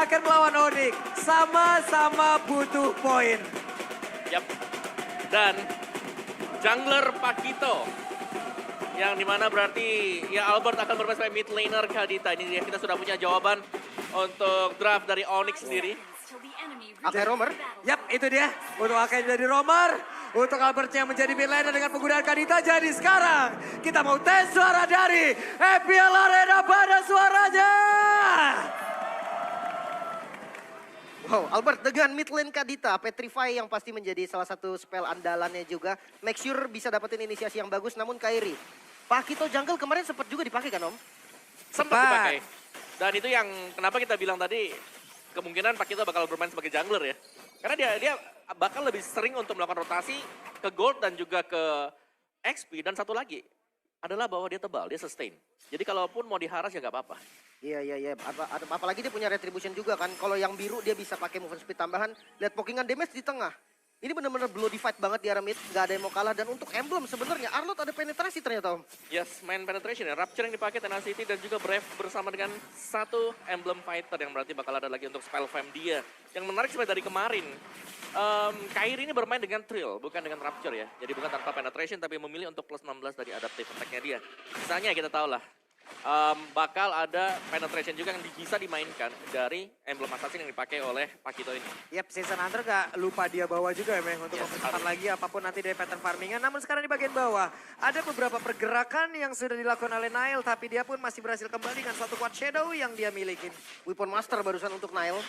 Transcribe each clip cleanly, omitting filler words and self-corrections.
akan melawan Onyx. Sama-sama butuh poin. Yap. Dan jungler Pakito. Yang dimana berarti ya Albert akan bermain sebagai mid laner Kadita. Ini dia, kita sudah punya jawaban untuk draft dari Onyx sendiri. Akai Romer. Yap, itu dia. Untuk Akai menjadi Romer. Untuk Albertnya menjadi mid laner dengan penggunaan Kadita. Jadi sekarang kita mau tes suara dari FPL Arena. Pada suaranya. Wow, Albert dengan mid lane Kadita, Petrify yang pasti menjadi salah satu spell andalannya juga. Make sure bisa dapetin inisiasi yang bagus, namun Kairi. Pakito Jungle kemarin sempat juga dipakai kan Om? Sempat dipakai. Dan itu yang kenapa kita bilang tadi kemungkinan Pakito bakal bermain sebagai jungler ya. Karena dia bakal lebih sering untuk melakukan rotasi ke gold dan juga ke XP. Dan satu lagi adalah bahwa dia tebal, dia sustain. Jadi kalaupun mau diharas ya nggak apa-apa. Iya. Apalagi dia punya retribution juga kan. Kalau yang biru dia bisa pakai movement speed tambahan. Lihat pokingan damage di tengah. Ini benar-benar bloody fight banget di area mid. Gak ada yang mau kalah. Dan untuk emblem sebenarnya Arlott ada penetrasi ternyata Om. Yes, main penetration ya. Rapture yang dipakai Tenacity dan juga Brave bersama dengan satu emblem fighter yang berarti bakal ada lagi untuk spell fam dia. Yang menarik sebenarnya dari kemarin. Kairi ini bermain dengan Trill, bukan dengan Rapture ya. Jadi bukan tanpa penetration tapi memilih untuk plus 16 dari adaptive attack-nya dia. Misalnya kita tahu lah. Bakal ada penetration juga yang bisa dimainkan dari emblem assassin yang dipakai oleh Pakito ini. Yap, Season Hunter gak lupa dia bawa juga ya, Meng, untuk Yes, mempercepat lagi apapun nanti dari pattern farmingan. Namun sekarang di bagian bawah, ada beberapa pergerakan yang sudah dilakukan oleh Nile, tapi dia pun masih berhasil kembali dengan satu quad shadow yang dia miliki. Weapon Master barusan untuk Nile.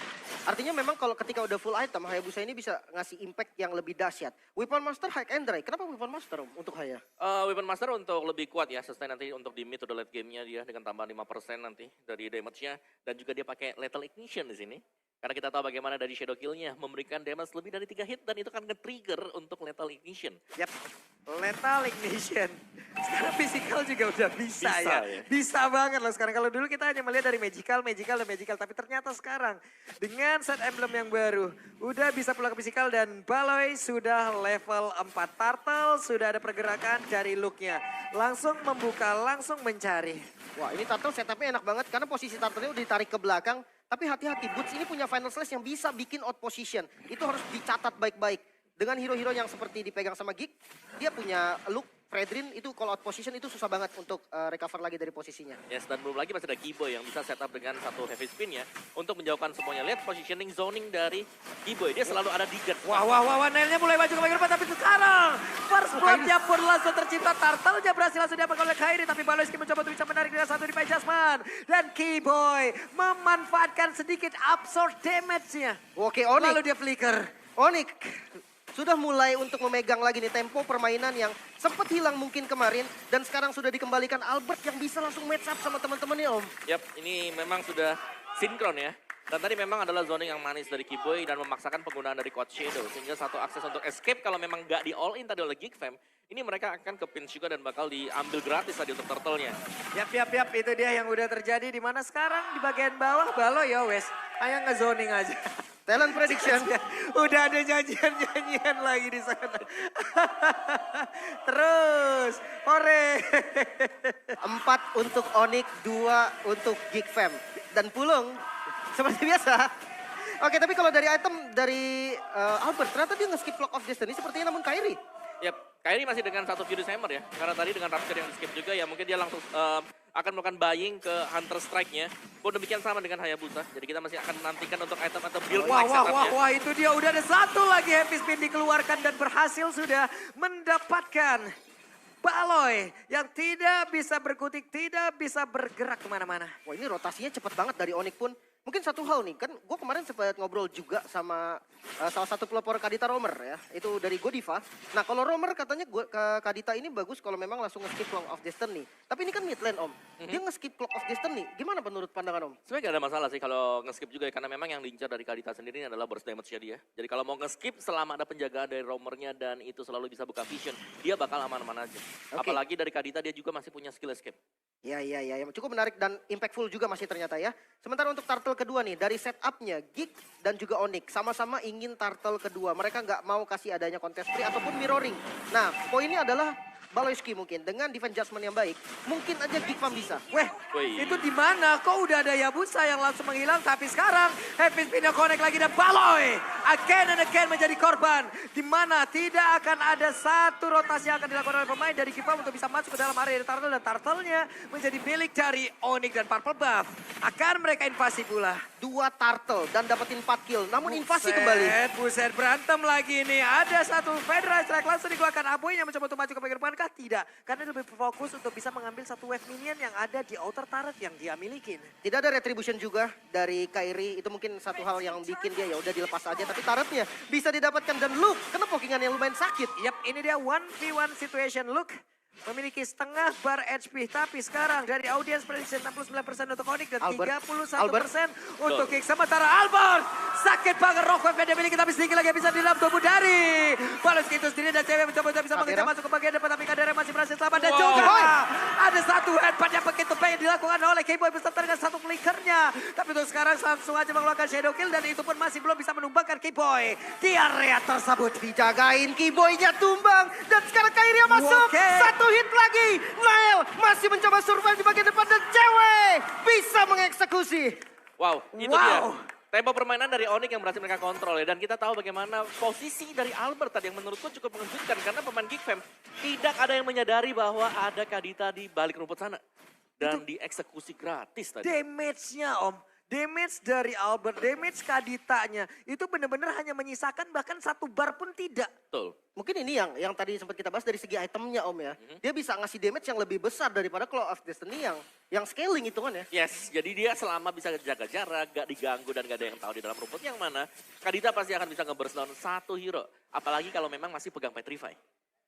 Artinya memang kalau ketika udah full item, Hayabusa ini bisa ngasih impact yang lebih dahsyat. Weapon Master High and Dry. Kenapa Weapon Master Om, untuk Haya? Weapon Master untuk lebih kuat ya, sustain nanti untuk di mid to the late game-nya dia dengan tambahan 5% nanti dari damage-nya. Dan juga dia pakai Lethal Ignition di sini. Karena kita tahu bagaimana dari Shadow Kill-nya memberikan damage lebih dari 3 hit dan itu kan nge-trigger untuk Lethal Ignition. Yap, Lethal Ignition. Sekarang physical juga udah bisa ya. Bisa banget loh sekarang. Kalau dulu kita hanya melihat dari magical. Tapi ternyata sekarang dengan set emblem yang baru. Udah bisa pulang ke physical dan Baloy sudah level 4. Turtle sudah ada pergerakan dari look-nya. Langsung membuka, langsung mencari. Wah ini Turtle setupnya enak banget karena posisi Turtle-nya udah ditarik ke belakang. Tapi hati-hati, Boots ini punya final slash yang bisa bikin out position. Itu harus dicatat baik-baik. Dengan hero-hero yang seperti dipegang sama Geek, dia punya look, Fredrin itu kalau out position itu susah banget untuk recover lagi dari posisinya. Yes, dan belum lagi masih ada Giboy yang bisa setup dengan satu heavy spin ya. Untuk menjauhkan semuanya. Lihat positioning zoning dari Giboy. Dia selalu ada di guard. Wah, Nailnya mulai maju ke bagian depan, tapi sekarang first blood-nya pun langsung tercipta. Turtle-nya berhasil langsung diapakan oleh Kairi, tapi Baloyski mencoba untuk bisa menarik dengan satu di Jasmine. Dan Giboy memanfaatkan sedikit absorb damage-nya. Oke, Onyx. Lalu dia flicker. Onyx sudah mulai untuk memegang lagi nih tempo permainan yang sempat hilang mungkin kemarin. Dan sekarang sudah dikembalikan Albert yang bisa langsung match up sama teman-temannya Om. Yap, ini memang sudah sinkron ya. Dan tadi memang adalah zoning yang manis dari Giboy dan memaksakan penggunaan dari Quad Shadow. Sehingga satu akses untuk escape kalau memang nggak di all in tadi oleh Geek Fam. Ini mereka akan ke pinch juga dan bakal diambil gratis tadi untuk turtle-nya. Yap, itu dia yang udah terjadi. Di mana sekarang di bagian bawah Baloy ya wes. Hanya nge-zoning aja. Talent prediction. Udah ada janjian-janjian lagi di sana. Terus, hore. 4 untuk Onyx, 2 untuk Geek Fam. Dan Pulung, seperti biasa. Oke, tapi kalau dari item dari Albert, ternyata dia nge-skip Flock of Destiny sepertinya namun Kairi. Yap, Kairi masih dengan satu Furious Hammer ya. Karena tadi dengan Rapture yang di-skip juga ya mungkin dia langsung akan melakukan buying ke Hunter Strike-nya. Pun demikian sama dengan Hayabusa. Jadi kita masih akan menantikan untuk item atau build like setup-nya. Wah, itu dia udah ada satu lagi heavy spin dikeluarkan dan berhasil sudah mendapatkan Baloy yang tidak bisa berkutik, tidak bisa bergerak kemana-mana. Wah ini rotasinya cepat banget dari Onyx pun. Mungkin satu hal nih, kan gue kemarin sempat ngobrol juga sama salah satu pelopor Kadita Romer ya. Itu dari Godiva. Nah kalau Romer katanya Kadita ini bagus kalau memang langsung nge-skip Clock of Destiny. Tapi ini kan mid lane Om. Dia nge-skip Clock of Destiny. Gimana menurut pandangan Om? Sebenarnya gak ada masalah sih kalau nge-skip juga ya. Karena memang yang diincar dari Kadita sendiri adalah burst damage-nya dia. Jadi kalau mau nge-skip selama ada penjagaan dari Romernya dan itu selalu bisa buka vision. Dia bakal aman-aman aja. Oke. Apalagi dari Kadita dia juga masih punya skill escape. Ya, cukup menarik dan impactful juga masih ternyata ya. Sementara untuk turtle kedua nih, dari setupnya Geek dan juga Onyx sama-sama ingin turtle kedua. Mereka nggak mau kasih adanya contest free ataupun mirroring. Nah, poinnya adalah Baloyski mungkin dengan defense adjustment yang baik, mungkin aja Geekfam bisa. Weh, Wih. itu di mana? Kok udah ada Yabusa yang langsung menghilang, tapi sekarang Happy Spinnya connect lagi dan Baloy again and again menjadi korban. Di mana tidak akan ada satu rotasi yang akan dilakukan oleh pemain dari Geekfam untuk bisa masuk ke dalam area Turtle, dan Turtle-nya menjadi milik dari Onyx dan Purple Buff. Akan mereka invasi pula. 2 turtle dan dapetin 4 kill, namun invasi kembali. Buset, berantem lagi nih. Ada satu Federal Strike langsung dikeluarkan. Aboy yang mencoba untuk maju ke bagian depan kah? Tidak. Karena dia lebih fokus untuk bisa mengambil satu wave minion yang ada di outer turret yang dia miliki. Tidak ada retribution juga dari Kairi, itu mungkin satu hal yang bikin dia ya udah dilepas aja, tapi turretnya bisa didapatkan dan Luke kena pokingan yang lumayan sakit. Yap, ini dia 1v1 situation. Look, memiliki setengah bar HP. Tapi sekarang dari audience prediction 69% untuk Onyx dan Albert. 31% untuk Kick. Sementara Albert sakit banget rock wave yang dia miliki, tapi sedikit lagi bisa di dalam tubuh dari Baloyski itu sendiri, dan cewek mencoba untuk bisa mengejar masuk ke bagian depan, tapi Kadera masih berhasil selamat. Dan juga ada satu headbutt yang begitu baik dilakukan oleh K-Boy beserta dengan satu flickernya. Tapi untuk sekarang langsung aja mengeluarkan Shadow Kill, dan itu pun masih belum bisa menumbangkan K-Boy di area tersebut. Dijagain Keyboy-nya tumbang dan sekarang Kairi yang masuk. Oke. Satu hit lagi. Nail masih mencoba survive di bagian depan dan cewek bisa mengeksekusi. Wow, itu dia. Tempo permainan dari Onyx yang berhasil mereka kontrol ya. Dan kita tahu bagaimana posisi dari Albert tadi yang menurutku cukup mengejutkan. Karena pemain Geekfam tidak ada yang menyadari bahwa ada Kadita di balik rumput sana. Dan dieksekusi gratis tadi. Damage-nya Om. Damage dari Albert, damage Kaditanya. Itu benar-benar hanya menyisakan bahkan satu bar pun tidak. Betul. Mungkin ini yang tadi sempat kita bahas dari segi itemnya Om ya. Dia bisa ngasih damage yang lebih besar daripada Claw of Destiny yang scaling hitungannya. Yes, jadi dia selama bisa jaga jarak, gak diganggu dan gak ada yang tahu di dalam rumput yang mana, Kadita pasti akan bisa nge-burst down satu hero. Apalagi kalau memang masih pegang Petrify.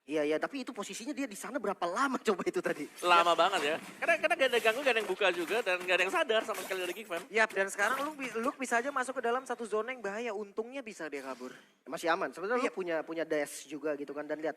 Iya, tapi itu posisinya dia di sana berapa lama coba itu tadi? Lama banget ya. Karena gak ada ganggu, gak ada yang buka juga, dan gak ada yang sadar sama sekali dari Geekfam. Yap, dan sekarang Luke bisa aja masuk ke dalam satu zona yang bahaya. Untungnya bisa dia kabur. Masih aman. Sebenarnya Iya. lu punya dash juga gitu kan, dan lihat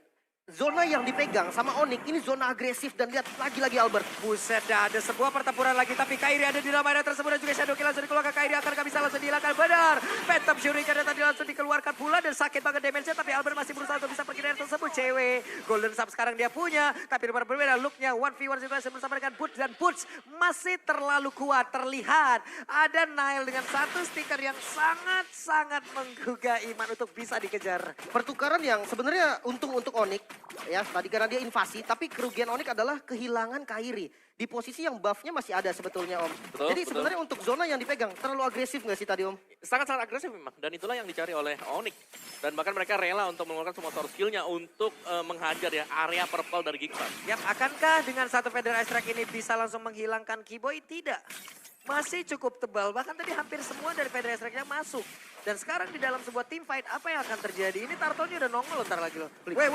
zona yang dipegang sama Onyx ini zona agresif, dan lihat lagi Albert. Buset, dah ada sebuah pertempuran lagi, tapi Kairi ada di dalam area tersebut, dan juga Shadow Kill langsung dikeluarkan. Kairi akankah bisa langsung dihilangkan? Benar, Phantom Shuriken tadi langsung dikeluarkan pula, dan sakit banget damage-nya, tapi Albert masih berusaha untuk bisa pergi dari tersebut. Cewek, Golden Sub sekarang dia punya, tapi berbeda look-nya 1v1 situation bersama dengan Butch, dan Butch masih terlalu kuat. Terlihat ada Nile dengan satu stiker yang sangat-sangat menggugah iman untuk bisa dikejar. Pertukaran yang sebenarnya untung untuk Onyx ya, tadi karena dia invasi, tapi kerugian Onyx adalah kehilangan Kairi di posisi yang buff-nya masih ada sebetulnya Om. Betul, Jadi betul. sebenarnya untuk zona yang dipegang terlalu agresif nggak sih tadi Om? Sangat-sangat agresif memang, dan itulah yang dicari oleh Onyx. Dan bahkan mereka rela untuk mengeluarkan semua source skill-nya untuk menghajar ya area purple dari Geekfam. Yap, akankah dengan satu Federal Strike ini bisa langsung menghilangkan Keyboy? Tidak. Masih cukup tebal, bahkan tadi hampir semua dari Federal Strike-nya masuk. Dan sekarang di dalam sebuah team fight, apa yang akan terjadi? Ini Turtle-nya udah nongol ntar lagi loh. Wait,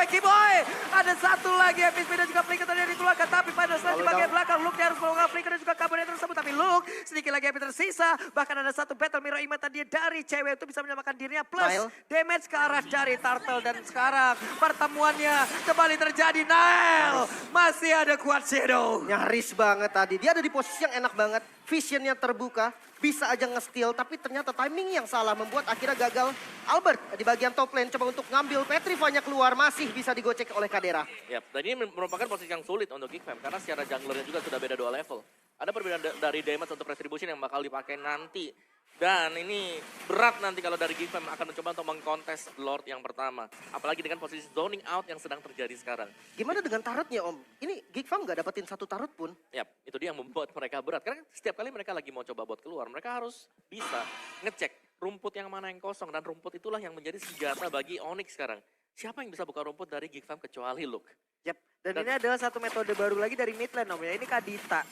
Keyboy! Ada satu lagi, FSP dan juga Flicker tadi yang dikeluarkan. Tapi pada saat di bagian belakang, Luke harus melakukan Flicker dan juga kabur tersebut. Tapi Luke sedikit lagi yang tersisa. Bahkan ada satu Battle Mirror Image tadi dari cewek itu bisa menyelamatkan dirinya. Plus Nile. damage ke arah dari Turtle. Dan sekarang pertemuannya kembali terjadi. Nile masih ada kuat Shadow. Nyaris banget tadi. Dia ada di posisi yang enak banget. Visionnya terbuka. Bisa aja nge-steal. Tapi ternyata timing yang salah membuat akhirnya gagal. Albert di bagian top lane coba untuk ngambil Petrify-nya keluar. Masih bisa digocek oleh Kadera. Yap, dan ini merupakan posisi yang sulit untuk Geekfam karena secara junglernya juga sudah beda 2 level. Ada perbedaan dari damage untuk retribution yang bakal dipakai nanti. Dan ini berat nanti kalau dari Geekfam akan mencoba untuk mengkontes Lord yang pertama. Apalagi dengan posisi zoning out yang sedang terjadi sekarang. Gimana dengan turretnya Om? Ini Geekfam nggak dapetin satu turret pun. Yap, itu dia yang membuat mereka berat. Karena setiap kali mereka lagi mau coba buat keluar, mereka harus bisa ngecek rumput yang mana yang kosong. Dan rumput itulah yang menjadi senjata bagi Onyx sekarang. Siapa yang bisa buka rumput dari Geekfam kecuali Luke? Yap, dan ini adalah satu metode baru lagi dari mid lane Om ya. Ini Kadita.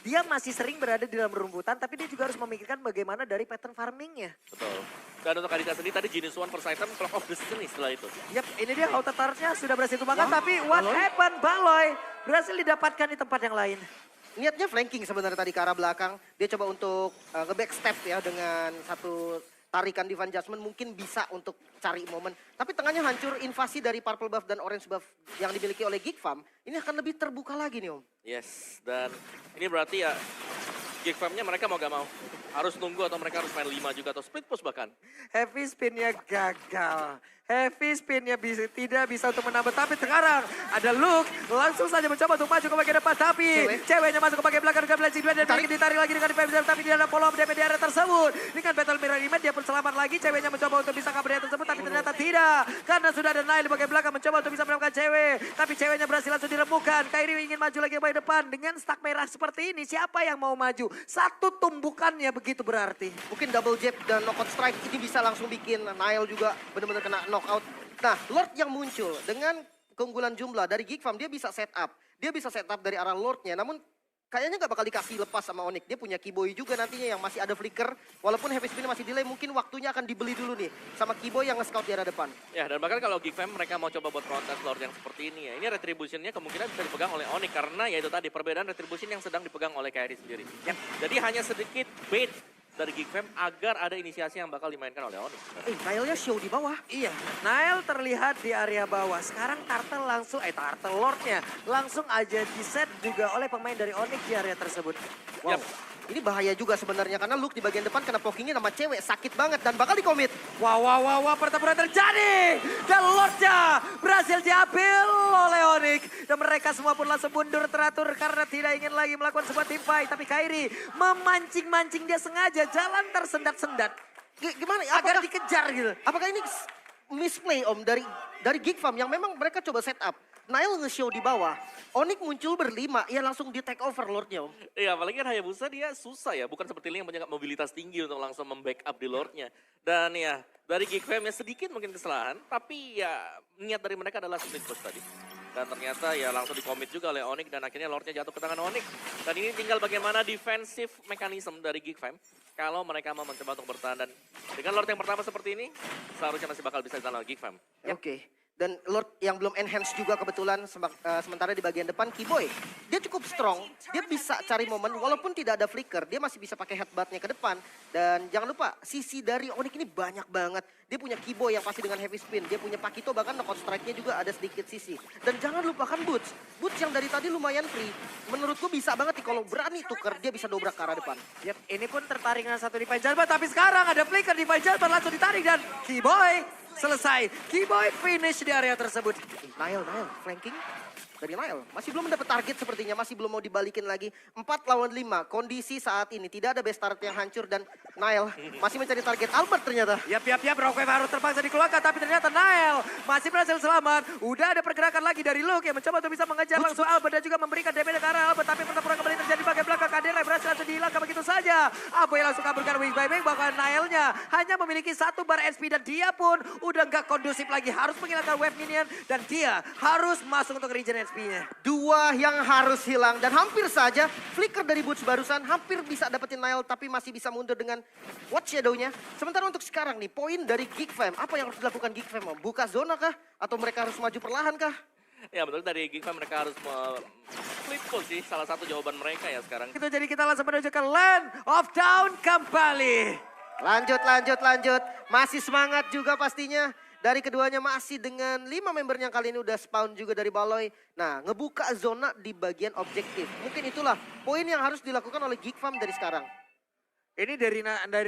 Dia masih sering berada di dalam rumputan, tapi dia juga harus memikirkan bagaimana dari pattern farmingnya. Betul. Dan untuk Kadita sendiri tadi Genius One first item, Clock of Destiny setelah itu. Yap, ini dia auto turret-nya sudah berhasil tumbangkan, tapi what happened? Baloy berhasil didapatkan di tempat yang lain. Niatnya flanking sebenarnya tadi ke arah belakang. Dia coba untuk nge-backstep ya dengan satu tarikan Divine Judgment, mungkin bisa untuk cari momen. Tapi tengahnya hancur, invasi dari Purple Buff dan Orange Buff yang dimiliki oleh Geekfam. Ini akan lebih terbuka lagi nih Om. Yes, dan ini berarti ya Geekfam-nya mereka mau gak mau. Harus nunggu atau mereka harus main 5 juga atau split push bahkan. Heavy spin-nya gagal. Heavy spinnya tidak bisa untuk menambah. Tapi sekarang ada Luke langsung saja mencoba untuk maju ke bagian depan. Tapi ceweknya masuk ke bagian belakang dengan Blazing Duel. Dan ditarik lagi dengan PMZ. Tapi dia ada follow up DP di area tersebut. Dengan Battle Mirror Image dia pun selamat lagi. Ceweknya mencoba untuk bisa kabur dari tersebut. Tapi ternyata tidak. Karena sudah ada Nail di bagian belakang mencoba untuk bisa mendapatkan cewek. Tapi ceweknya berhasil langsung dirembukan. Kairi ingin maju lagi ke bagian depan. Dengan stack merah seperti ini siapa yang mau maju? Satu tumbukannya begitu berarti. Mungkin double jab dan knockout strike ini bisa langsung bikin Nile juga benar-benar kena knockout. Nah, Lord yang muncul dengan keunggulan jumlah dari Geek Farm, dia bisa setup. Dia bisa setup dari arah Lordnya, namun kayaknya nggak bakal dikasih lepas sama Onyx. Dia punya Keyboy juga nantinya yang masih ada flicker. Walaupun heavy spin masih delay, mungkin waktunya akan dibeli dulu nih sama Keyboy yang nge-scout di arah depan. Ya, dan bahkan kalau Geek Fam mereka mau coba buat kontes Lord yang seperti ini ya. Ini retributionnya kemungkinan bisa dipegang oleh Onyx karena ya itu tadi perbedaan retribution yang sedang dipegang oleh Kairi sendiri. Jadi hanya sedikit bait dari Geek Fam agar ada inisiasi yang bakal dimainkan oleh Onyx. Nile-nya show di bawah. Iya, Nail terlihat di area bawah. Sekarang Turtle langsung, Turtle Lordnya langsung aja di-set juga oleh pemain dari Onyx di area tersebut. Wow. Ini bahaya juga sebenarnya karena Luke di bagian depan kena pokingnya sama cewek. Sakit banget dan bakal dikomit. Wow, pertempuran terjadi. Dan Lordnya berhasil diambil oleh Onyx. Dan mereka semua pun langsung mundur teratur karena tidak ingin lagi melakukan sebuah team fight. Tapi Kairi memancing-mancing dia sengaja jalan tersendat-sendat. Gimana? Agar dikejar gitu. Apakah ini misplay Om dari Geek Farm yang memang mereka coba setup? Nile nge-show di bawah, Onyx muncul berlima, ya langsung di take over Lordnya Om. Iya, apalagi kan Hayabusa dia susah ya, bukan seperti Ling yang punya mobilitas tinggi untuk langsung membackup di Lordnya. Dan ya, dari Geek Fam ya sedikit mungkin kesalahan, tapi ya niat dari mereka adalah split push tadi. Dan ternyata ya langsung dikomit juga oleh Onyx dan akhirnya Lordnya jatuh ke tangan Onyx. Dan ini tinggal bagaimana defensive mechanism dari Geek Fam kalau mereka mau mencoba untuk bertahan. Dan dengan Lord yang pertama seperti ini, seharusnya masih bakal bisa ditahan oleh Geek Fam. Oke. Dan Lord yang belum enhance juga kebetulan sementara di bagian depan Keyboy. Dia cukup strong, dia bisa cari momen walaupun tidak ada flicker. Dia masih bisa pakai headbutt-nya ke depan. Dan jangan lupa sisi dari Onyx ini banyak banget. Dia punya Keyboy yang pasti dengan heavy spin. Dia punya Pakito bahkan knockout strike-nya juga ada sedikit sisi. Dan jangan lupakan Boots. Boots yang dari tadi lumayan free. Menurutku bisa banget nih kalau berani tuker dia bisa dobrak ke arah depan. Yap, ini pun tertarik dengan satu Divine Jalban. Tapi sekarang ada flicker Divine Jalban langsung ditarik dan Keyboy selesai. Keyboy finish di area tersebut. Nile, flanking dari Nile. Masih belum mendapat target sepertinya, masih belum mau dibalikin lagi. 4 lawan 5, kondisi saat ini tidak ada best start yang hancur dan Nile masih mencari target Albert ternyata. Yap, Rockwave harus terpaksa dikeluarkan tapi ternyata Nile masih berhasil selamat. Udah ada pergerakan lagi dari Luke yang mencoba untuk bisa mengejar langsung Albert dan juga memberikan DP ke arah Albert. Tapi pertempuran kembali terjadi bagian belakang. Kadera berhasil langsung dihilangkan begitu saja. Aboy langsung kaburkan wing by wing bahkan Nile-nya hanya memiliki 1 bar SP dan dia pun udah gak kondusif lagi. Harus menghilangkan wave minion dan dia harus masuk untuk regen SP-nya. 2 yang harus hilang dan hampir saja flicker dari Boots barusan hampir bisa dapetin Nile tapi masih bisa mundur dengan Watch Shadow-nya. Sementara untuk sekarang nih poin dari Geek Fam, apa yang harus dilakukan Geek Fam? Buka zona kah? Atau mereka harus maju perlahan kah? Ya betul, dari Geek Fam mereka harus split push sih, salah satu jawaban mereka ya sekarang. Itu jadi kita langsung menuju ke Land of Down kembali. Lanjut. Masih semangat juga pastinya. Dari keduanya masih dengan 5 member yang kali ini udah spawn juga dari Baloy. Nah, ngebuka zona di bagian objektif. Mungkin itulah poin yang harus dilakukan oleh Geek Farm dari sekarang. Ini dari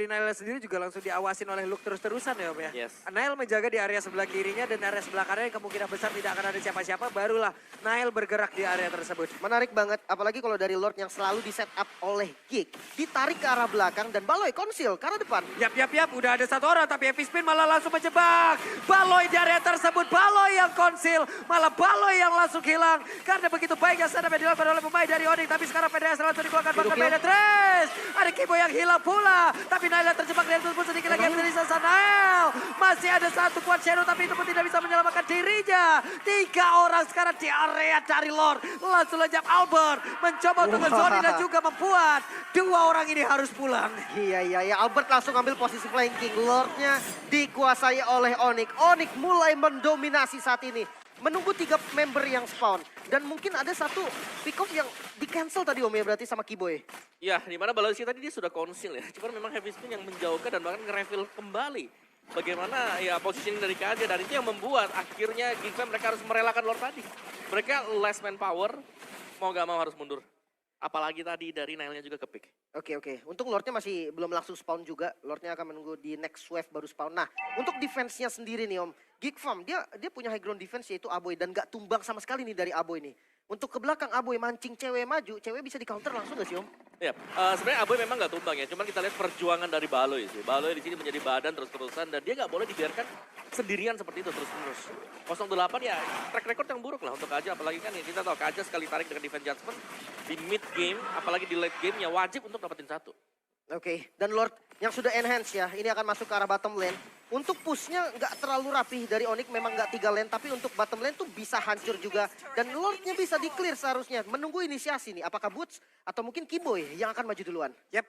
Nail sendiri juga langsung diawasin oleh Luke terus-terusan ya Om ya. Yes. Nail menjaga di area sebelah kirinya dan area sebelah kanannya kemungkinan besar tidak akan ada siapa-siapa. Barulah Nail bergerak di area tersebut. Menarik banget, apalagi kalau dari Lord yang selalu di set up oleh Geek. Ditarik ke arah belakang dan Baloy konsil ke arah depan. Yap. Udah ada 1 orang tapi Heavy Spin malah langsung menjebak. Baloy di area tersebut. Baloy yang konsil. Malah Baloy yang langsung hilang. Karena begitu baiknya setup yang dilakukan oleh pemain dari Onyx. Tapi sekarang PDS langsung dikeluarkan. Bahkan Penetrace. Ada Kibo yang hilang pula. Tapi Nail terjebak dari tersebut sedikit lagi dari sasa Nail. Masih ada 1 kuat shadow tapi itu pun tidak bisa menyelamatkan dirinya. 3 orang sekarang di area dari Lord. Langsung lejap Albert. Mencoba untuk ngezoni dan juga membuat 2 orang ini harus pulang. Iya. Albert langsung ambil posisi flanking. Lordnya dikuasai oleh Onyx. Onyx mulai mendominasi saat ini. Menunggu 3 member yang spawn. Dan mungkin ada 1 pick off yang di cancel tadi Om ya berarti sama Keyboy. Ya, di mana Balozi tadi dia sudah konsil ya. Cuman memang Heavy Spin yang menjauhkan dan bahkan nge-reveal kembali. Bagaimana ya positioning dari KJ dan itu yang membuat akhirnya Geek Fam mereka harus merelakan Lord tadi. Mereka less manpower, mau gak mau harus mundur. Apalagi tadi dari Nile-nya juga ke-pick. Oke. Untung Lordnya masih belum langsung spawn juga. Lordnya akan menunggu di next wave baru spawn. Nah, untuk defense-nya sendiri nih Om. Geek Farm, dia punya high ground defense yaitu Aboy. Dan gak tumbang sama sekali nih dari Aboy nih. Untuk ke belakang Aboy mancing cewek maju, cewek bisa di counter langsung gak sih Om? Ya, sebenarnya Aboy memang nggak tumbang ya. Cuman kita lihat perjuangan dari Baloy sih. Baloy di sini menjadi badan terus-terusan dan dia nggak boleh dibiarkan sendirian seperti itu terus-menerus. 08 ya track record yang buruk lah untuk Kaja. Apalagi kan ya, kita tahu Kaja sekali tarik dengan defense judgment di mid game, apalagi di late game ya wajib untuk dapetin satu. Oke, dan Lord yang sudah enhance ya, ini akan masuk ke arah bottom lane. Untuk pushnya nggak terlalu rapih dari Onyx, memang nggak 3 lane, tapi untuk bottom lane tuh bisa hancur juga. Dan Lordnya bisa di-clear seharusnya, menunggu inisiasi nih. Apakah Boots atau mungkin Kiboy yang akan maju duluan? Yep.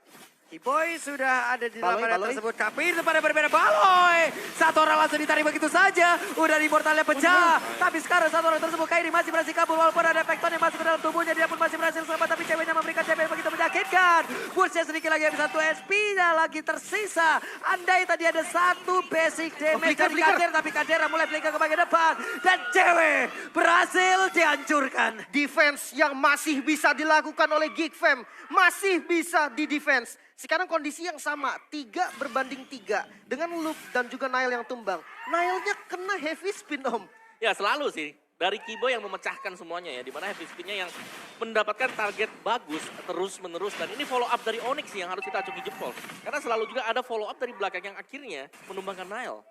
Kiboy sudah ada di Baloy, lapangan Baloy. tersebut. Tapi itu pada berbeda Baloy. Satu orang langsung ditarik begitu saja. Udah di mortalnya pecah. Tapi sekarang satu orang tersebut Kairi masih berhasil kabur. Walaupun ada Pekton yang masuk ke dalam tubuhnya. Dia pun masih berhasil selamat. Tapi ceweknya memberikan damage begitu menyakitkan. Bootsnya sedikit lagi habis satu SP-nya lagi tersisa. Andai tadi ada satu basic damage dari flicker. Kader. Tapi Kadera mulai flicker ke bagian depan. Dan cewek berhasil dihancurkan. Defense yang masih bisa dilakukan oleh Geek Fam. Masih bisa di defense. Sekarang kondisi yang sama, 3 berbanding 3. Dengan Luke dan juga Nile yang tumbang. Nile-nya kena heavy spin Om. Ya selalu sih. Dari Kibo yang memecahkan semuanya ya. Dimana heavy spin-nya yang mendapatkan target bagus terus-menerus. Dan ini follow up dari Onyx sih yang harus kita acungi jempol. Karena selalu juga ada follow up dari belakang yang akhirnya menumbangkan Nile.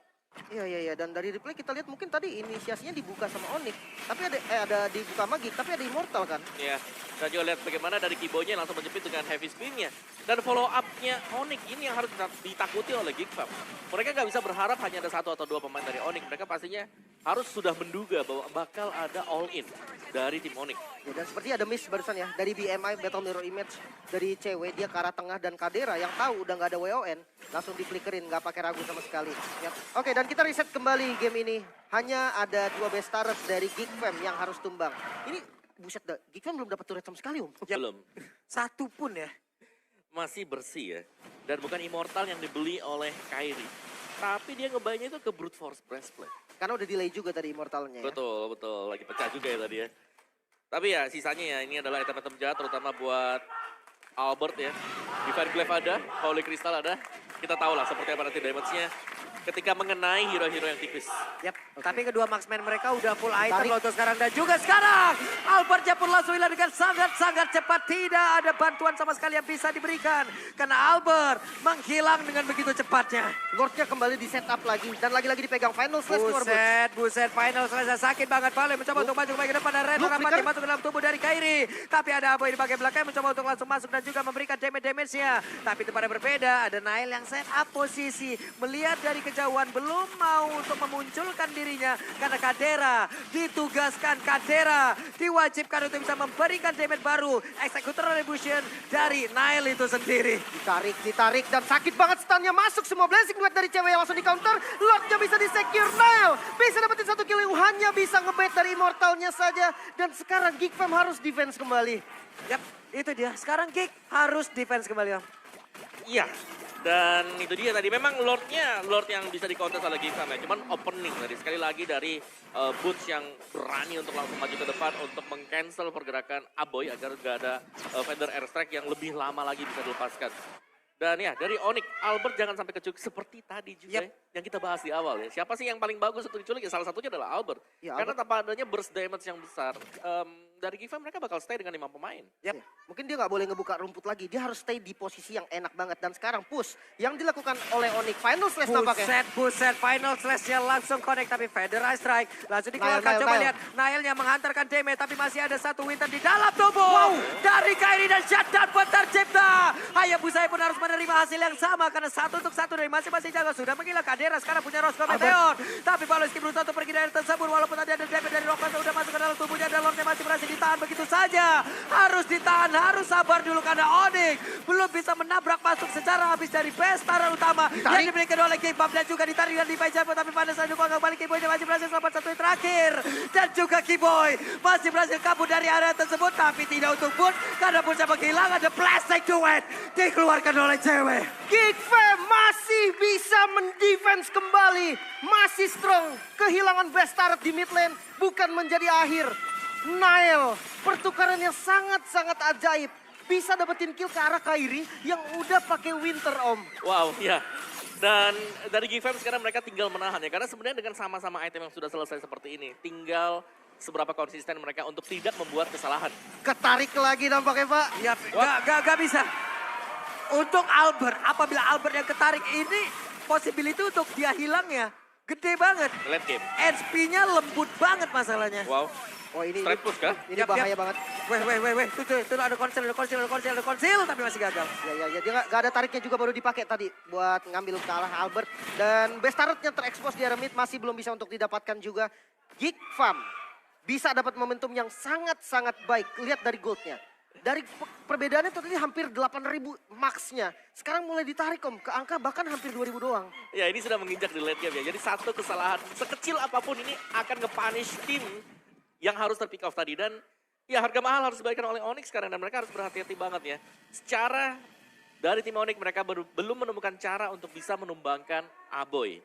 Iya. Dan dari replay kita lihat mungkin tadi inisiasinya dibuka sama Onyx. Tapi ada dibuka Magik, tapi ada Immortal kan? Ya, dan juga lihat bagaimana dari Kibonya langsung menjepit dengan heavy spin-nya. Dan follow up-nya Onyx ini yang harus ditakuti oleh Geek Farm. Mereka nggak bisa berharap hanya ada 1 atau 2 pemain dari Onyx. Mereka pastinya harus sudah menduga bahwa bakal ada all-in dari tim Onyx. Ya, dan seperti ada miss barusan ya, dari BMI, Battle Mirror Image, dari cewek dia ke arah tengah dan Kadera yang tahu udah nggak ada WON, langsung diflickerin, nggak pakai ragu sama sekali. Yap. Oke, dan kita reset kembali game ini. Hanya ada 2 best stars dari Geek Fam yang harus tumbang. Ini, buset dah, Geek Fam belum dapat turret sama sekali Om. Belum. Satu pun ya. Masih bersih ya. Dan bukan Immortal yang dibeli oleh Kairi. Tapi dia ngebayanya itu ke Brute Force Breastplate. Karena udah delay juga tadi Immortalnya ya. Betul. Lagi pecah juga ya tadi ya. Tapi ya sisanya ya ini adalah item-item jahat terutama buat Albert ya. Divine Glaive ada, Holy Crystal ada. Kita tahu lah seperti apa nanti damage-nya ketika mengenai hero-hero yang tipis. Yap, tapi kedua marksman mereka udah full item Tarik. loh untuk sekarang. Dan juga sekarang Albertnya pun langsung hilang dengan sangat-sangat cepat. Tidak ada bantuan sama sekali yang bisa diberikan. Karena Albert menghilang dengan begitu cepatnya. Lordnya kembali di setup lagi dan lagi-lagi dipegang final slash keluar Boots. Buset, final selesai sakit banget. Vale mencoba untuk maju ke bagian depan dan Red Luke Rapati flicker. masuk ke dalam tubuh dari Kairi. Tapi ada Aboy di bagian belakang mencoba untuk langsung masuk dan juga memberikan damage-nya. Tapi itu pada berbeda, ada Nile yang set up posisi. Melihat dari kejauhan belum mau untuk memunculkan dirinya. Karena Kadera ditugaskan, Kadera diwajibkan untuk bisa memberikan damage baru. Executor Retribution dari Nile itu sendiri. Ditarik dan sakit banget stunnya masuk semua blessing duet dari cewek yang langsung di counter. Lordnya bisa di secure, Nile bisa dapetin 1 kill, hanya bisa ngebait dari Immortalnya saja. Dan sekarang Geek Fam harus defense kembali. Yap, itu dia. Sekarang Geek harus defense kembali, Om. Iya. Dan itu dia tadi memang Lord yang bisa di-counter oleh Geek Farm ya. Cuman opening tadi sekali lagi dari Boots yang berani untuk langsung maju ke depan untuk meng-cancel pergerakan Aboy agar gak ada Feather Airstrike yang lebih lama lagi bisa dilepaskan. Dan ya dari Onyx, Albert jangan sampai keculik seperti tadi juga yang kita bahas di awal ya. Siapa sih yang paling bagus untuk diculik? Ya, salah satunya adalah Albert. Ya, Karena Albert. tanpa adanya burst damage yang besar, dari Geek Farm mereka bakal stay dengan 5 pemain. Ya, mungkin dia nggak boleh ngebuka rumput lagi. Dia harus stay di posisi yang enak banget. Dan sekarang push yang dilakukan oleh Onyx. Final slash nampaknya. Buset, final slash-nya langsung connect. Tapi Feather Eye Strike langsung dikeluarkan. Nile, Coba Nile. lihat, Nile yang menghantarkan damage. Tapi masih ada satu Winter di dalam tubuh. Dari Kairi dan shutdown pun tercipta. Hayabusa pun harus menerima hasil yang sama. Karena 1 untuk 1 dari masing-masing jago. Sudah menggila Kadera, sekarang punya Roscoe Meteor. Tapi Baloski berusaha untuk pergi dari tersebut. Walaupun tadi ada damage dari Rockman sudah masuk ke dalam tubuhnya. Dan Lordnya masih berhasil ditahan begitu saja. Harus ditahan, harus sabar dulu karena Onyx belum bisa menabrak masuk secara habis dari best star utama yang dimiliki oleh K-pop dan juga ditarik dan Levi Jumbo. Tapi pada saat itu kembali K-Boy masih berhasil selamat satu yang terakhir. Dan juga K-Boy masih berhasil kabur dari area tersebut. Tapi tidak untuk Boot karena Boot sampai kehilangan the plastic duet dikeluarkan oleh cewek. Geek Fam masih bisa mendefense kembali. Masih strong. Kehilangan best turret di mid lane bukan menjadi akhir. Nile, pertukaran yang sangat-sangat ajaib. bisa dapetin kill ke arah Kairi yang udah pakai Winter Om. Wow, ya. Dan dari Gfam sekarang mereka tinggal menahan ya. Karena sebenarnya dengan sama-sama item yang sudah selesai seperti ini. Tinggal seberapa konsisten mereka untuk tidak membuat kesalahan. Ketarik lagi nampaknya Pak. Ya, gak bisa. Untuk Albert, apabila Albert yang ketarik ini, possibility untuk dia hilangnya gede banget. Late game. HP-nya lembut banget masalahnya. Wow. Oh ini Straight push kah? ini bahaya banget. Weh, tuh ada konsil, tapi masih gagal. Ya, dia nggak ada tariknya juga baru dipakai tadi buat ngambil ke arah Albert. Dan best turretnya terekspos di area mid masih belum bisa untuk didapatkan juga. Geek Farm bisa dapat momentum yang sangat-sangat baik. Lihat dari goldnya. Dari perbedaannya tadi hampir 8.000 max-nya. Sekarang mulai ditarik Om ke angka bahkan hampir 2.000 doang. Ya ini sudah menginjak di late game ya. Jadi satu kesalahan sekecil apapun ini akan nge-punish tim yang harus terpick off tadi. Dan ya harga mahal harus diberikan oleh Onyx sekarang dan mereka harus berhati-hati banget ya. Secara dari tim Onyx mereka belum menemukan cara untuk bisa menumbangkan Aboy.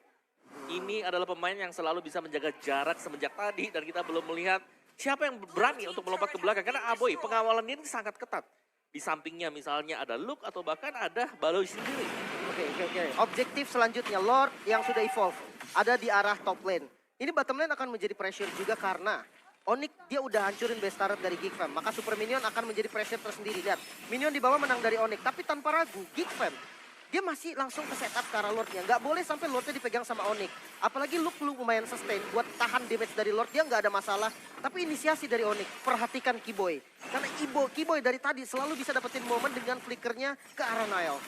Ini adalah pemain yang selalu bisa menjaga jarak semenjak tadi dan kita belum melihat siapa yang berani untuk melompat ke belakang. Karena Aboy pengawalan dia ini sangat ketat. Di sampingnya misalnya ada Luke atau bahkan ada Baloy sendiri. Oke. Objektif selanjutnya Lord yang sudah evolve ada di arah top lane. Ini bottom lane akan menjadi pressure juga karena Onyx dia udah hancurin base turret dari Geek Fam. Maka Super Minion akan menjadi pressure tersendiri. Lihat, Minion di bawah menang dari Onyx. Tapi tanpa ragu, Geek Fam dia masih langsung ke setup ke arah Lordnya. Nggak boleh sampai Lordnya dipegang sama Onyx. Apalagi Luke lumayan sustain buat tahan damage dari Lord. Dia nggak ada masalah. Tapi inisiasi dari Onyx, perhatikan Kiboy. Karena Kiboy dari tadi selalu bisa dapetin momen dengan flickernya ke arah Nile.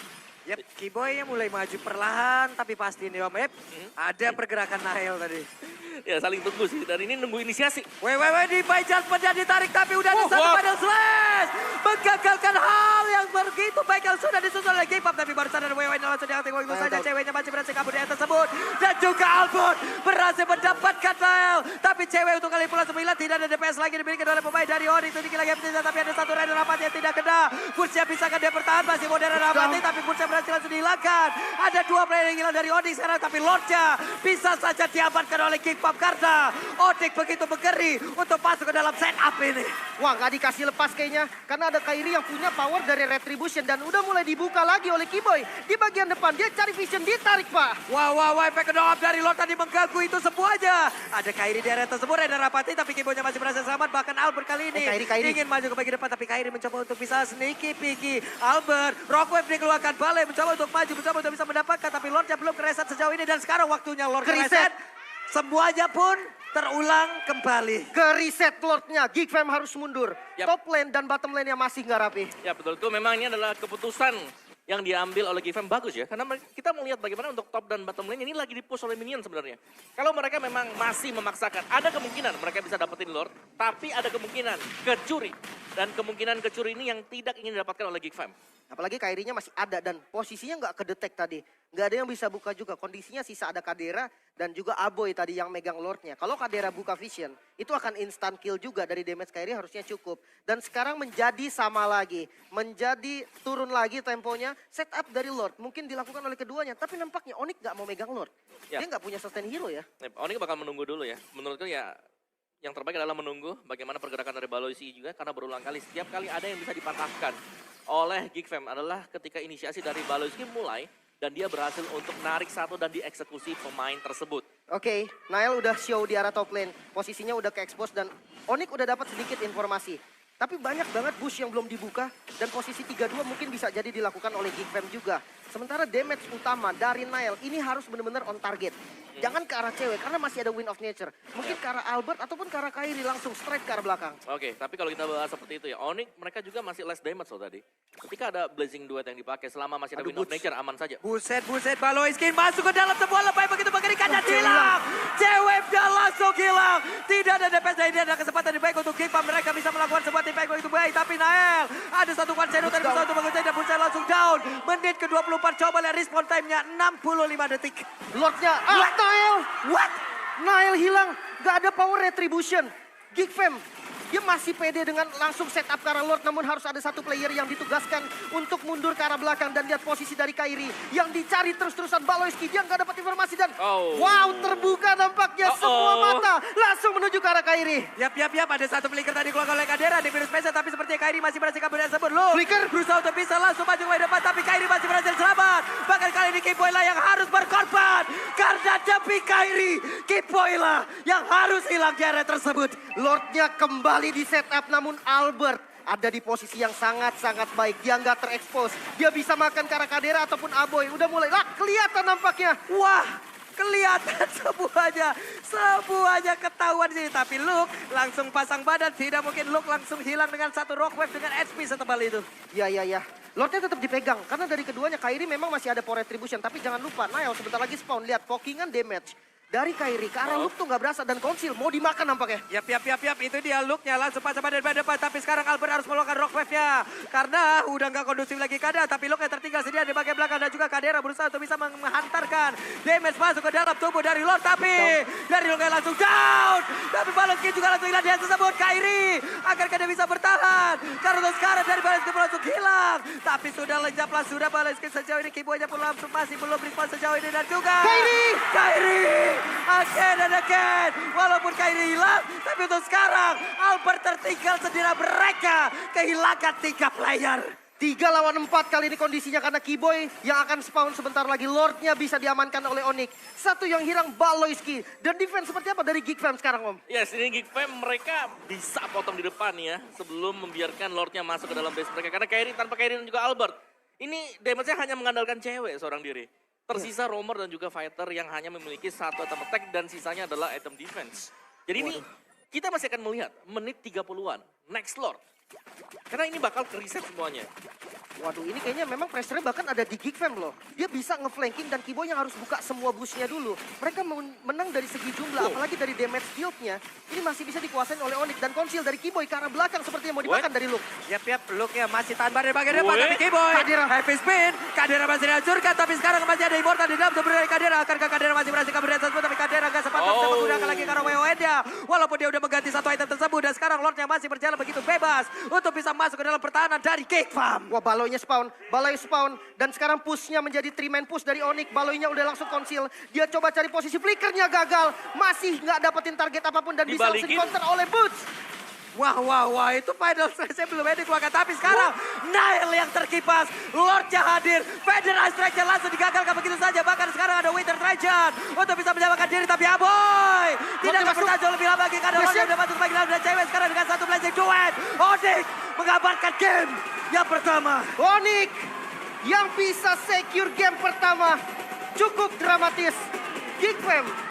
Yep, Kiboy mulai maju perlahan, tapi pasti nih Om Ep, ada pergerakan Nahel tadi. Ya saling tunggu sih, dan ini nunggu inisiasi. Weh, di Baijan pedang ditarik, tapi udah ada satu wow. pedal slash. Menggagalkan hal yang begitu baik yang sudah disusun oleh Gipam, tapi baru sadar Weh langsung diaktif begitu saja. Ceweknya masih berhasil kabur di atas tersebut. Dan juga Albert berhasil mendapatkan Nahel. Tapi cewek untuk kali pulang 9 tidak ada DPS lagi dimiliki oleh pemain dari Onyx. Sedikit lagi tapi ada satu rider rapat yang tidak kena. Burcia bisakah dia bertahan, masih modern rapat, tapi Burcia berhasil langsung dihilangkan. Ada 2 player yang hilang dari Onyx sekarang, tapi Lordnya bisa saja diamankan oleh Gipam karena Onyx begitu mengeri untuk masuk ke dalam setup ini. Wah, nggak dikasih lepas kayaknya. Karena ada Kairi yang punya power dari Retribution. Dan udah mulai dibuka lagi oleh Kiboy. Di bagian depan, dia cari vision, ditarik Pak. Wah, efek kedua dari Lord tadi mengganggu itu semuanya. Ada Kairi di area tersebut, Reda Rapati, tapi Kiboynya masih berhasil selamat. Bahkan Albert kali ini Kairi. ingin maju ke bagian depan, tapi Kairi mencoba untuk bisa sneaky peeky. Albert, Rockwave dikeluarkan balai, mencoba untuk maju, mencoba untuk bisa mendapatkan. Tapi Lordnya belum kereset sejauh ini. Dan sekarang waktunya Lord kereset. Semuanya pun terulang kembali. Ke reset Lordnya, Geek Fam harus mundur. Yap. Top lane dan bottom lane yang masih nggak rapi. Ya betul, itu memang ini adalah keputusan yang diambil oleh Gfam bagus ya. Karena kita melihat bagaimana untuk top dan bottom lane ini lagi di-push oleh minion sebenarnya. Kalau mereka memang masih memaksakan, ada kemungkinan mereka bisa dapetin Lord. Tapi ada kemungkinan kecuri. Dan kemungkinan kecuri ini yang tidak ingin didapatkan oleh Gfam. Apalagi Kairinya masih ada dan posisinya nggak kedetek tadi. Nggak ada yang bisa buka juga. Kondisinya sisa ada Kadera dan juga Aboy tadi yang megang Lordnya. Kalau Kadera buka vision, itu akan instant kill juga dari damage Kairi harusnya cukup. Dan sekarang menjadi sama lagi. Menjadi turun lagi temponya. Setup dari Lord mungkin dilakukan oleh keduanya. Tapi nampaknya Onyx nggak mau megang Lord. Ya. Dia nggak punya sustain hero ya. Onyx bakal menunggu dulu ya. Menurutku ya yang terbaik adalah menunggu bagaimana pergerakan dari Baloisi juga. Karena berulang kali, setiap kali ada yang bisa dipatahkan oleh Geek Fam adalah ketika inisiasi dari Baloisi mulai dan dia berhasil untuk narik satu dan dieksekusi pemain tersebut. Oke, Nile udah show di arah top lane. Posisinya udah ke-expose dan Onyx udah dapat sedikit informasi. Tapi banyak banget bush yang belum dibuka dan posisi 3-2 mungkin bisa jadi dilakukan oleh Geek Fam juga. Sementara damage utama dari Nile ini harus benar-benar on target. Jangan ke arah cewek karena masih ada Wind of Nature. Mungkin ke arah Albert ataupun ke arah Kairi langsung straight ke arah belakang. Oke, tapi kalau kita bahas seperti itu ya, Onyx mereka juga masih less damage loh tadi. Ketika ada Blazing Duet yang dipakai selama masih ada Wind of Nature aman saja. Buset, Baloiskin masuk ke dalam sebuah lebay begitu mengerikan dan hilang. Cewek dan langsung hilang. Tidak ada DPS dan ini ada kesempatan yang baik untuk Gipam. Mereka bisa melakukan sebuah tim baik begitu baik. Tapi Nael ada satu Shadow dan bisa untuk mengucai dan Buset langsung down. Menit ke-24 coba lihat respawn time-nya 65 detik. Lordnya, Nile! What? Nile hilang, gak ada power retribution. Geek Fam Dia masih pede dengan langsung setup ke arah Lord. Namun harus ada satu player yang ditugaskan untuk mundur ke arah belakang. Dan lihat posisi dari Kairi yang dicari terus-terusan Baloyski. Dia nggak dapat informasi dan wow, terbuka nampaknya semua mata. Langsung menuju ke arah Kairi. Yap. Ada satu flicker tadi keluar oleh Kadera di virus special. Tapi sepertinya Kairi masih berhasil kabur dan sebut. Loh, Flicker berusaha untuk bisa langsung maju ke depan. Tapi Kairi masih berhasil selamat. Bahkan kali ini Kipoila yang harus berkorban. Karena demi Kairi, Kipoila yang harus hilang di area tersebut. Lordnya kembali di setup, namun Albert ada di posisi yang sangat-sangat baik. Dia nggak terekspos. Dia bisa makan ke arah Kadera ataupun Aboy. Udah mulai, kelihatan nampaknya. Wah, kelihatan semuanya ketahuan di sini. Tapi Luke langsung pasang badan. Tidak mungkin Luke langsung hilang dengan satu rock wave dengan HP setebal itu. Ya. Lordnya tetap dipegang. Karena dari keduanya Kairi memang masih ada power retribution. Tapi jangan lupa, Nail sebentar lagi spawn. Lihat, pokingan damage dari Kairi ke arah Luke tuh nggak berasa. Dan Konsil mau dimakan nampaknya. Yap. Itu dia Luke-nya langsung pasang badan depan. Tapi sekarang Albert harus melakukan rock wave-nya. Karena udah nggak kondusif lagi Kadera. Tapi Luke-nya tertinggal sendiri di bagian belakang. Dan juga Kadera berusaha untuk bisa menghantarkan damage masuk ke dalam tubuh dari Lord. Tapi dari Luke-nya langsung down. Tapi Baloyski juga langsung hilang. Dia tersebut Kairi. Akankah dia bisa bertahan? Karena untuk sekarang dari Baloyski langsung hilang. Tapi sudah lenyap lah. Sudah Baloyski sejauh ini. Kiboynya pun langsung masih belum respon sejauh ini. Dan juga Kairi. Again. Walaupun Kairi hilang, tapi untuk sekarang Albert tertinggal sendiri. Mereka kehilangan 3 player. 3 lawan 4 kali ini kondisinya karena Kiboy yang akan spawn sebentar lagi. Lordnya bisa diamankan oleh Onyx. Satu yang hilang Baloyski. Dan defense seperti apa dari Geek Fam sekarang, Om? Ya, sini Geek Fam mereka bisa potong di depan ya. Sebelum membiarkan Lordnya masuk ke dalam base mereka. Karena Kairi, tanpa Kairi dan juga Albert. Ini damage-nya hanya mengandalkan cewek seorang diri. Tersisa Roamer dan juga Fighter yang hanya memiliki satu item attack dan sisanya adalah item defense. Jadi ini kita masih akan melihat menit 30-an. Next Lord. Karena ini bakal ke-reset semuanya. Waduh, ini kayaknya memang pressure bahkan ada di Geek Fam loh. Dia bisa nge-flanking dan Kiboy yang harus buka semua bush-nya dulu. Mereka menang dari segi jumlah, apalagi dari damage shield-nya. Ini masih bisa dikuasain oleh Onyx dan Konsil dari Kiboy ke arah belakang sepertinya mau dimakan dari Luke. Yap, Luke-nya masih tahan badan bagian depan. Tapi Kiboy, heavy spin. Kadera masih dihancurkan, tapi sekarang masih ada Immortal di dalam tubuh dari Kadera. Akankah Kadera masih berhasil kabur dari tersebut, tapi Kadera gak sempat bisa menggunakan lagi karena WON-nya. Walaupun dia udah mengganti satu item tersebut, dan sekarang Lord-nya masih berjalan begitu bebas untuk bisa masuk ke dalam pertahanan dari Geek Fam. Wah, Baloy spawn, dan sekarang push-nya menjadi 3-man push dari Onyx. Baloy-nya udah langsung Konsil. Dia coba cari posisi flickernya gagal. Masih nggak dapetin target apapun dan bisa langsung counter oleh Boots. Wah, itu final strike-nya belum ada dikeluarkan. Tapi sekarang Nail yang terkipas. Lord-nya hadir. Federal strike-nya langsung digagalkan begitu saja. Bahkan sekarang ada Winter Trajan untuk bisa menyelamatkan diri. Tapi Aboy tidak akan bertahan jauh lebih lama lagi. Karena Lord sudah masuk sebagai dalam dan cewek sekarang dengan satu blazing duet. Onyx mengabarkan game yang pertama. Onyx yang bisa secure game pertama. Cukup dramatis. Geek Fam